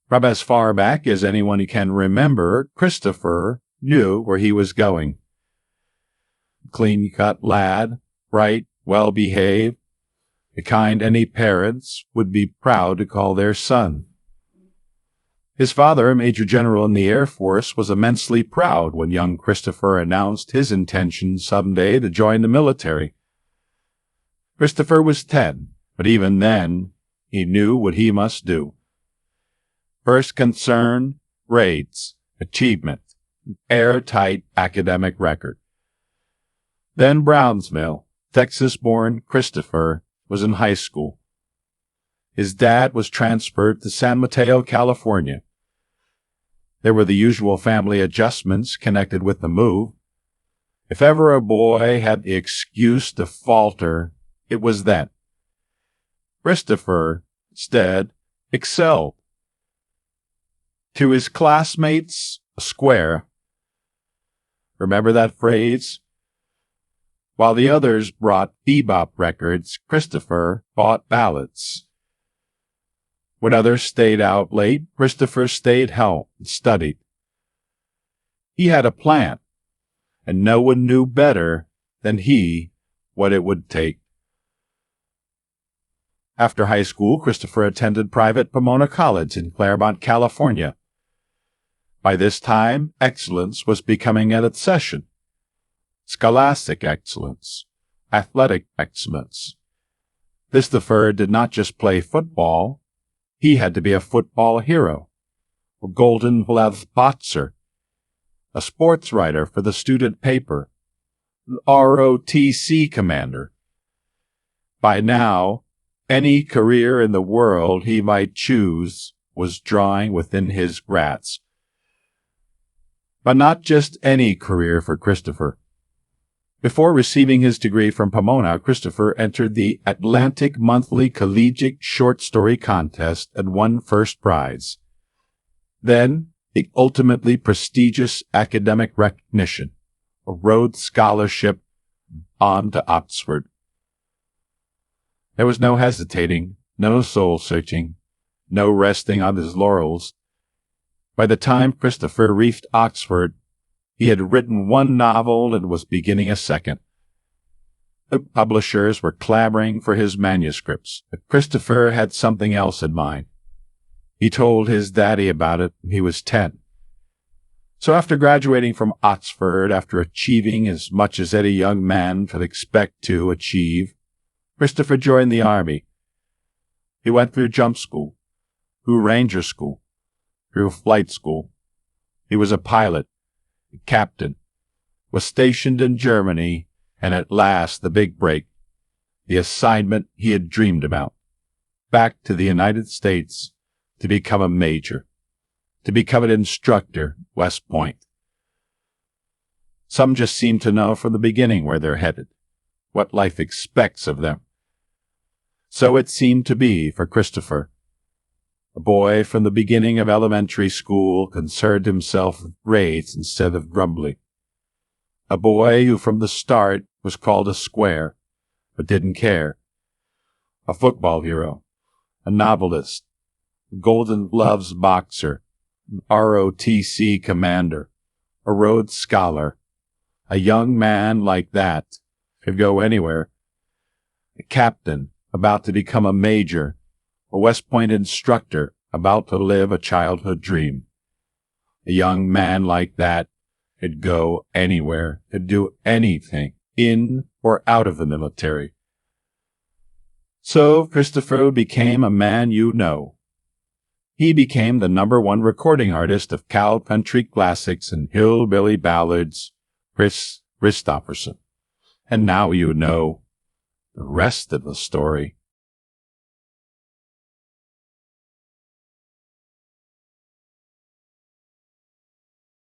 From as far back as anyone can remember, Christopher knew where he was going. Clean-cut lad, bright, well-behaved, the kind any parents would be proud to call their son. His father, a Major General in the Air Force, was immensely proud when young Christopher announced his intention someday to join the military. Christopher was 10, but even then, he knew what he must do. First concern, grades, achievement, airtight academic record. Then Brownsville, Texas-born Christopher was in high school. His dad was transferred to San Mateo, California. There were the usual family adjustments connected with the move. If ever a boy had the excuse to falter, it was then. Christopher, instead, excelled. To his classmates, a square. Remember that phrase? While the others brought bebop records, Christopher bought ballads. When others stayed out late, Christopher stayed home and studied. He had a plan, and no one knew better than he what it would take. After high school, Christopher attended private Pomona College in Claremont, California. By this time, excellence was becoming an obsession. Scholastic excellence, athletic excellence. Christopher did not just play football, he had to be a football hero, a golden glove boxer, a sports writer for the student paper, an ROTC commander. By now, any career in the world he might choose was drawing within his grasp. But not just any career for Christopher. Before receiving his degree from Pomona, Christopher entered the Atlantic Monthly Collegiate Short Story Contest and won first prize. Then, the ultimately prestigious academic recognition, a Rhodes Scholarship, on to Oxford. There was no hesitating, no soul-searching, no resting on his laurels. By the time Christopher reached Oxford, he had written one novel and was beginning a second. The publishers were clamoring for his manuscripts, but Christopher had something else in mind. He told his daddy about it when he was 10. So after graduating from Oxford, after achieving as much as any young man could expect to achieve, Christopher joined the Army. He went through jump school, through ranger school, through flight school. He was a pilot, a captain, was stationed in Germany, and at last the big break, the assignment he had dreamed about, back to the United States to become a major, to become an instructor, West Point. Some just seem to know from the beginning where they're headed, what life expects of them. So it seemed to be for Christopher. A boy from the beginning of elementary school concerned himself with grades instead of grumbling. A boy who from the start was called a square, but didn't care. A football hero, a novelist, a Golden Gloves boxer, an ROTC commander, a Rhodes Scholar. A young man like that could go anywhere. A captain about to become a major, a West Point instructor about to live a childhood dream. A young man like that could go anywhere, could do anything, in or out of the military. So Christopher became a man you know. He became the #1 recording artist of cow country classics and hillbilly ballads, Chris Christopherson. And now you know the rest of the story.